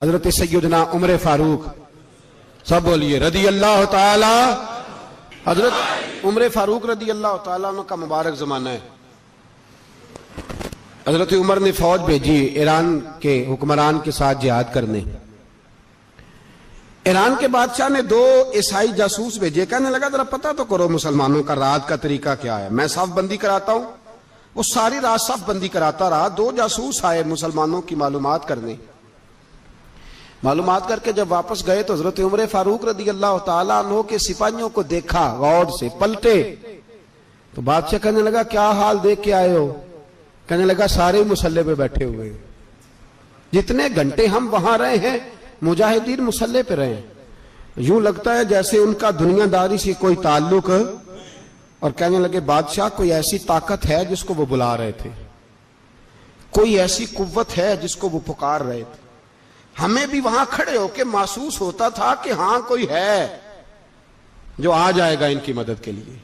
حضرت سیدنا عمر فاروق، سب بولیے رضی اللہ تعالی۔ حضرت عمر فاروق رضی اللہ تعالیٰ عنہ کا مبارک زمانہ ہے۔ حضرت عمر نے فوج بھیجی ایران کے حکمران کے ساتھ جہاد کرنے۔ ایران کے بادشاہ نے 2 عیسائی جاسوس بھیجے، کہنے لگا ذرا پتہ تو کرو مسلمانوں کا رات کا طریقہ کیا ہے، میں صف بندی کراتا ہوں۔ وہ ساری رات صف بندی کراتا رہا، 2 جاسوس آئے مسلمانوں کی معلومات کرنے۔ معلومات کر کے جب واپس گئے تو حضرت عمر فاروق رضی اللہ تعالیٰ عنہ کے سپاہیوں کو دیکھا، غور سے پلٹے تو بادشاہ کہنے لگا کیا حال دیکھ کے آئے ہو؟ کہنے لگا سارے مسلح پہ بیٹھے ہوئے، جتنے گھنٹے ہم وہاں رہے ہیں مجاہدین مسلح پہ رہے ہیں، یوں لگتا ہے جیسے ان کا دنیا داری سے کوئی تعلق۔ اور کہنے لگے بادشاہ کوئی ایسی طاقت ہے جس کو وہ بلا رہے تھے، کوئی ایسی قوت ہے جس کو وہ پکار رہے تھے، ہمیں بھی وہاں کھڑے ہو کے محسوس ہوتا تھا کہ ہاں کوئی ہے جو آ جائے گا ان کی مدد کے لیے،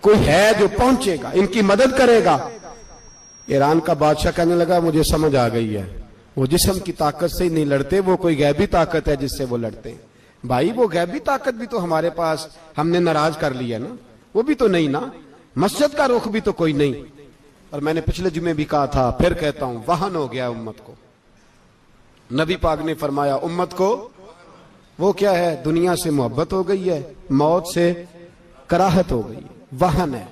کوئی ہے جو پہنچے گا ان کی مدد کرے گا۔ ایران کا بادشاہ کہنے لگا مجھے سمجھ آ گئی ہے، وہ جسم کی طاقت سے ہی نہیں لڑتے، وہ کوئی غیبی طاقت ہے جس سے وہ لڑتے ہیں۔ بھائی وہ غیبی طاقت بھی تو ہمارے پاس ہم نے ناراض کر لیا نا، وہ بھی تو نہیں نا، مسجد کا رخ بھی تو کوئی نہیں۔ اور میں نے پچھلے جمعے بھی کہا تھا، پھر کہتا ہوں، وہن ہو گیا امت کو۔ نبی پاک نے فرمایا امت کو وہ کیا ہے، دنیا سے محبت ہو گئی ہے، موت سے کراہت ہو گئی، وہن ہے۔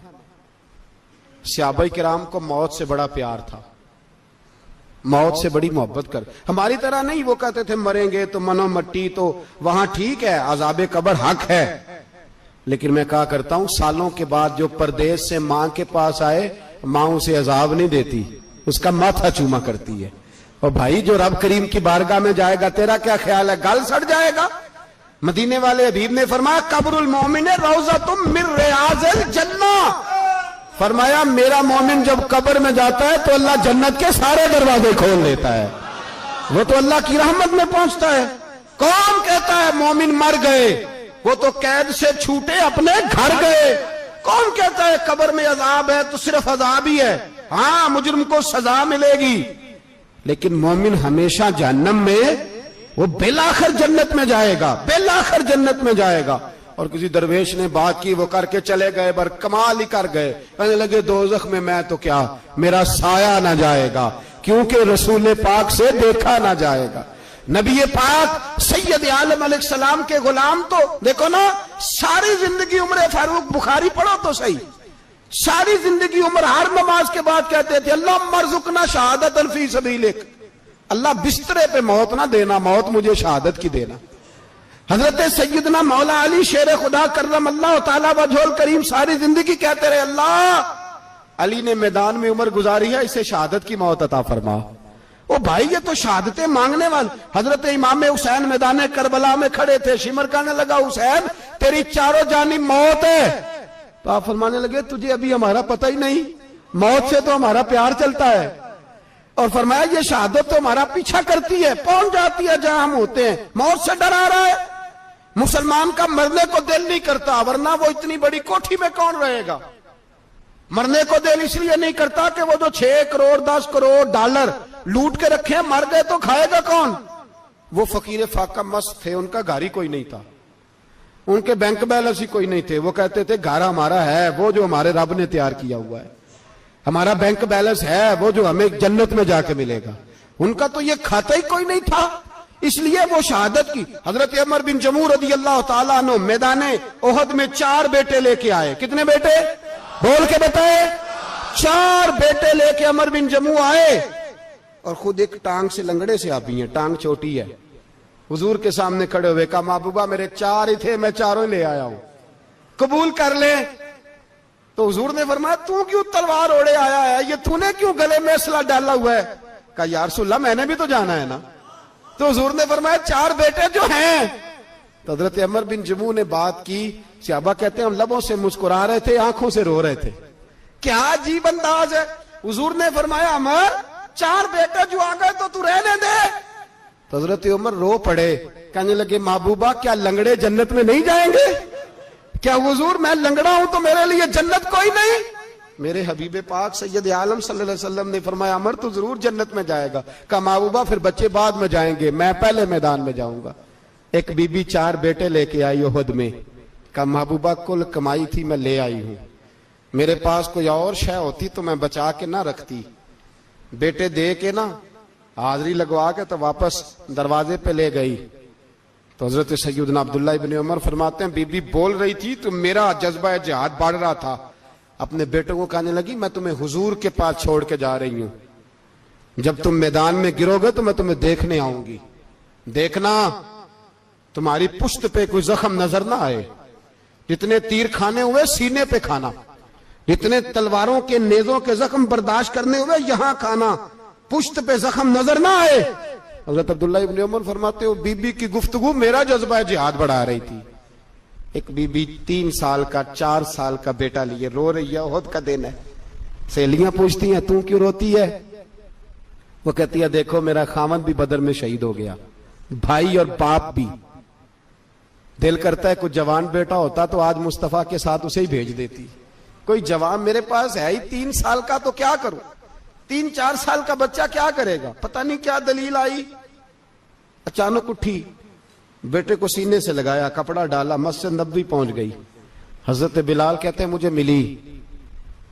صحابہ کرام کو موت سے بڑا پیار تھا، موت سے بڑی محبت کر، ہماری طرح نہیں، وہ کہتے تھے مریں گے تو منو مٹی، تو وہاں ٹھیک ہے عذاب قبر حق ہے، لیکن میں کہا کرتا ہوں سالوں کے بعد جو پردیس سے ماں کے پاس آئے، ماں اسے عذاب نہیں دیتی، اس کا ماتھا چوما کرتی ہے۔ اور بھائی جو رب کریم کی بارگاہ میں جائے گا تیرا کیا خیال ہے، گل سڑ جائے گا؟ مدینے والے حبیب نے فرمایا قبر المومن روضۃ من ریاض الجنہ، فرمایا میرا مومن جب قبر میں جاتا ہے تو اللہ جنت کے سارے دروازے کھول دیتا ہے، وہ تو اللہ کی رحمت میں پہنچتا ہے۔ کون کہتا ہے مومن مر گئے، وہ تو قید سے چھوٹے اپنے گھر گئے۔ کون کہتا ہے قبر میں عذاب ہے تو صرف عذاب ہی ہے، ہاں مجرم کو سزا ملے گی، لیکن مومن ہمیشہ جہنم میں، وہ بالآخر جنت میں جائے گا، بالآخر جنت میں جائے گا۔ اور کسی درویش نے بات کی، وہ کر کے چلے گئے، بر کمال ہی کر گئے، کہنے لگے دوزخ میں تو کیا، میرا سایہ نہ جائے گا، کیونکہ رسول پاک سے دیکھا نہ جائے گا۔ نبی پاک سید عالم علیہ السلام کے غلام تو دیکھو نا، ساری زندگی عمر فاروق، بخاری پڑھو تو صحیح، ساری زندگی عمر ہر نماز کے بعد کہتے تھے اللہم ارزقنا شہادت فی سبیلک، اللہ بسترے پہ موت نہ دینا، موت مجھے شہادت کی دینا۔ حضرت سیدنا مولا علی شیر خدا کرم اللہ تعالیٰ وجہ الکریم ساری زندگی کہتے رہے اللہ علی نے میدان میں عمر گزاری ہے، اسے شہادت کی موت عطا فرما۔ او بھائی یہ تو شہادتیں مانگنے والے۔ حضرت امام حسین میدان کربلا میں کھڑے تھے، شمر کہنے لگا حسین تیری چاروں جانب موت ہے، تو آپ فرمانے لگے تجھے ابھی ہمارا پتہ ہی نہیں، موت سے تو ہمارا پیار چلتا ہے۔ اور فرمایا یہ شہادت تو ہمارا پیچھا کرتی ہے، پہنچ جاتی ہے جہاں ہم ہوتے ہیں، موت سے ڈر آ رہا ہے۔ مسلمان کا مرنے کو دل نہیں کرتا، ورنہ وہ اتنی بڑی کوٹھی میں کون رہے گا؟ مرنے کو دل اس لیے نہیں کرتا کہ وہ جو 6 کروڑ 10 کروڑ ڈالر لوٹ کے رکھے، مر گئے تو کھائے گا کون؟ وہ فقیر فاقہ مست تھے، ان کا گھر ہی کوئی نہیں تھا، ان کے بینک بیلنس ہی کوئی نہیں تھے، وہ کہتے تھے گھر ہمارا ہے وہ جو ہمارے رب نے تیار کیا ہوا ہے، ہمارا بینک بیلنس ہے وہ جو ہمیں جنت میں جا کے ملے گا۔ ان کا تو یہ کھاتا ہی کوئی نہیں تھا، اس لیے وہ شہادت کی۔ حضرت عمر بن جموع رضی اللہ تعالیٰ عنہ میدان احد میں 4 بیٹے لے کے آئے۔ کتنے بیٹے؟ بول کے بتائے۔ 4 بیٹے لے کے عمر بن جموع آئے، اور خود ایک ٹانگ سے لنگڑے سے آپی ہیں، ٹانگ چھوٹی ہے، حضور کے سامنے کھڑے ہوئے کہا محبوبہ میرے 4 ہی تھے، میں 4 لے آیا ہوں، قبول کر لیں۔ تو حضور نے فرمایا تو کیوں تلوار اوڑے آیا ہے، یہ تو نے کیوں گلے میں اسلحہ ڈالا ہوا ہے؟ کہا یا رسول اللہ میں نے بھی تو جانا ہے نا۔ تو حضور نے فرمایا 4 بیٹے جو ہیں۔ تو حضرت عمر بن جموع نے بات کی، صحابہ کہتے ہیں ہم لبوں سے مسکرا رہے تھے، آنکھوں سے رو رہے تھے، کیا عجیب انداز ہے۔ حضور نے فرمایا عمر 4 بیٹے جو آ گئے تو رہنے دے۔ تو حضرت عمر رو پڑے، کہنے لگے محبوبہ کیا لنگڑے جنت میں نہیں جائیں گے؟ کیا حضور میں لنگڑا ہوں تو میرے لیے جنت کوئی نہیں؟ میرے حبیب پاک سید عالم صلی اللہ علیہ وسلم نے فرمایا عمر تو ضرور جنت میں جائے گا. کہا محبوبہ پھر بچے بعد میں جائیں گے, میں پہلے میدان میں جاؤں گا. ایک بی بی 4 بیٹے لے کے آئی احد میں. کہا محبوبہ کل کمائی تھی میں لے آئی ہوں, میرے پاس کوئی اور شے ہوتی تو میں بچا کے نہ رکھتی. بیٹے دے کے نا حاضری لگوا کے تو واپس دروازے پہ لے گئی. تو حضرت سیدنا عبداللہ ابن عمر فرماتے ہیں بی بی بول رہی تھی تو میرا جذبہ جہاد بڑھ رہا تھا. اپنے بیٹوں کو کہنے لگی میں تمہیں حضور کے پاس چھوڑ کے جا رہی ہوں, جب تم میدان میں گرو گے تو میں تمہیں دیکھنے آؤں گی, دیکھنا تمہاری پشت پہ کوئی زخم نظر نہ آئے. جتنے تیر کھانے ہوئے سینے پہ کھانا, جتنے تلواروں کے نیزوں کے زخم برداشت کرنے ہوئے یہاں کھانا, پشت پہ زخم نظر نہ آئے. حضرت عبداللہ ابن عمر فرماتے ہو بی بی کی گفتگو میرا جذبہ جہاد بڑھا رہی تھی. ایک بی بی 3 سال کا 4 سال کا بیٹا لیے رو رہی ہے, احد کا دن ہے. سہیلیاں پوچھتی ہیں تو کیوں روتی ہے؟ وہ کہتی ہے دیکھو میرا خامد بھی بدر میں شہید ہو گیا, بھائی اور باپ بھی. دل کرتا ہے کوئی جوان بیٹا ہوتا تو آج مصطفیٰ کے ساتھ اسے ہی بھیج دیتی. کوئی جوان میرے پاس ہے ہی 3 سال کا تو کیا کروں, 3-4 سال کا بچہ کیا کرے گا؟ پتہ نہیں کیا دلیل آئی. اچانک اٹھی, بیٹے کو سینے سے لگایا, کپڑا ڈالا, مسجد نبوی پہنچ گئی. حضرت بلال کہتے ہیں مجھے ملی,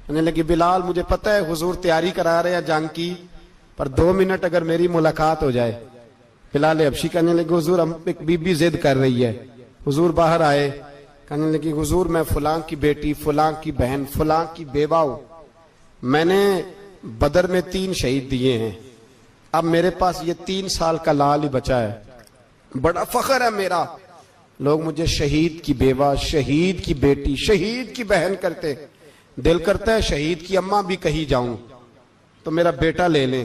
کہنے لگی بلال مجھے پتہ ہے حضور تیاری کرا رہے ہیں جنگ کی, پر 2 منٹ اگر میری ملاقات ہو جائے. بلال حبشی کہنے لگے حضور ہم ایک بی بی ضد کر رہی ہے. حضور باہر آئے, کہنے لگی حضور میں فلاں کی بیٹی, فلاں کی بہن, فلاں کی بیوہ ہوں, میں نے بدر میں 3 شہید دیے ہیں, اب میرے پاس یہ 3 سال کا لال ہی بچا ہے, بڑا فخر ہے میرا. لوگ مجھے شہید کی بیوہ, شہید کی بیٹی, شہید کی بہن کرتے. دل کرتا ہے شہید کی اماں بھی کہیں جاؤں تو میرا بیٹا لے لیں.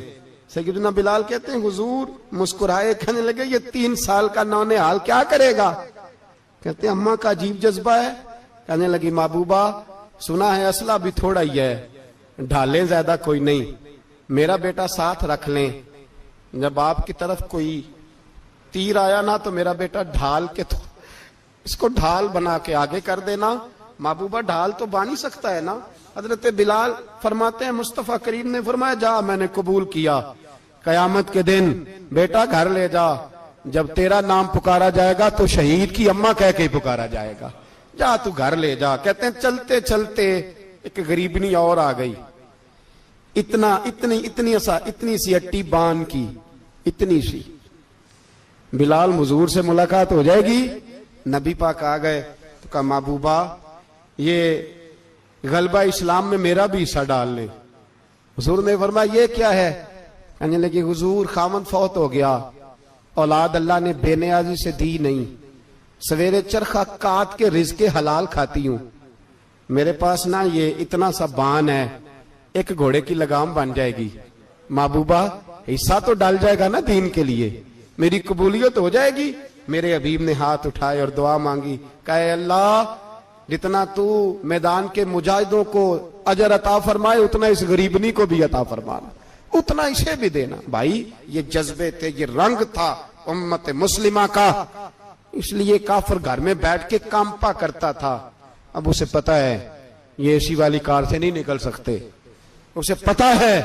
سیدنا بلال کہتے ہیں حضور مسکرائے, کہنے لگے یہ 3 سال کا نونہال کیا کرے گا؟ کہتے ہیں اماں کا عجیب جذبہ ہے. کہنے لگی محبوبہ سنا ہے اسلحہ بھی تھوڑا ہی ہے, ڈھالیں زیادہ کوئی نہیں, میرا بیٹا ساتھ رکھ لیں, جب آپ کی طرف کوئی تیر آیا نا تو میرا بیٹا ڈھال کے اس کو ڈھال بنا کے آگے کر دینا. محبوبہ ڈھال تو بان ہی سکتا ہے نا. حضرت بلال فرماتے ہیں مصطفیٰ کریم نے فرمایا جا میں نے قبول کیا, قیامت کے دن بیٹا گھر لے جا, جب تیرا نام پکارا جائے گا تو شہید کی اماں کہہ کے ہی پکارا جائے گا, جا تو گھر لے جا. کہتے ہیں چلتے چلتے ایک غریبنی اور آ گئی, اتنی سی اٹی بان کی, اتنی سی. بلال حضور سے ملاقات ہو جائے گی. نبی پاک آ گئے تو کہا محبوبہ یہ غلبہ اسلام میں میرا بھی حصہ ڈال لیں. حضور نے فرمایا یہ کیا ہے؟ کہنے لگے حضور خامن فوت ہو گیا, اولاد اللہ نے بے نیازی سے دی نہیں, سویرے چرخہ کاٹ کے رزق حلال کھاتی ہوں, میرے پاس نا یہ اتنا سا بان ہے, ایک گھوڑے کی لگام بن جائے گی. محبوبہ حصہ تو ڈال جائے گا نا دین کے لیے, میری قبولیت ہو جائے گی. میرے حبیب نے ہاتھ اٹھائے اور دعا مانگی, کہے اللہ جتنا تو میدان کے مجاہدوں کو اجر عطا فرمائے اتنا اس غریبنی کو بھی عطا فرمانا, اتنا اسے بھی دینا. بھائی یہ جذبے تھے, یہ رنگ تھا امت مسلمہ کا, اس لیے کافر گھر میں بیٹھ کے کامپا کرتا تھا. اب اسے پتا ہے یہ اسی والی کار سے نہیں نکل سکتے, اسے پتا ہے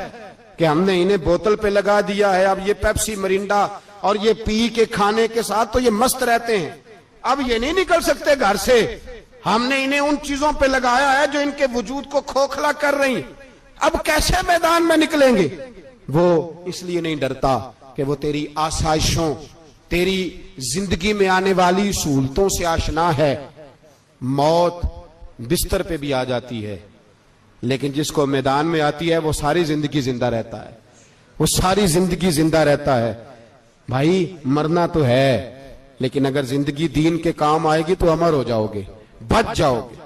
کہ ہم نے انہیں بوتل پہ لگا دیا ہے, اب یہ پیپسی مرینڈا اور یہ پی کے کھانے کے ساتھ تو یہ مست رہتے ہیں, اب یہ نہیں نکل سکتے گھر سے, ہم نے انہیں ان چیزوں پہ لگایا ہے جو ان کے وجود کو کھوکھلا کر رہی, اب کیسے میدان میں نکلیں گے؟ وہ اس لیے نہیں ڈرتا کہ وہ تیری آسائشوں, تیری زندگی میں آنے والی سہولتوں سے آشنا ہے. موت بستر پہ بھی آ جاتی ہے, لیکن جس کو میدان میں آتی ہے وہ ساری زندگی زندہ رہتا ہے, وہ ساری زندگی زندہ رہتا ہے. بھائی مرنا تو ہے, لیکن اگر زندگی دین کے کام آئے گی تو امر ہو جاؤ گے, بچ جاؤ گے.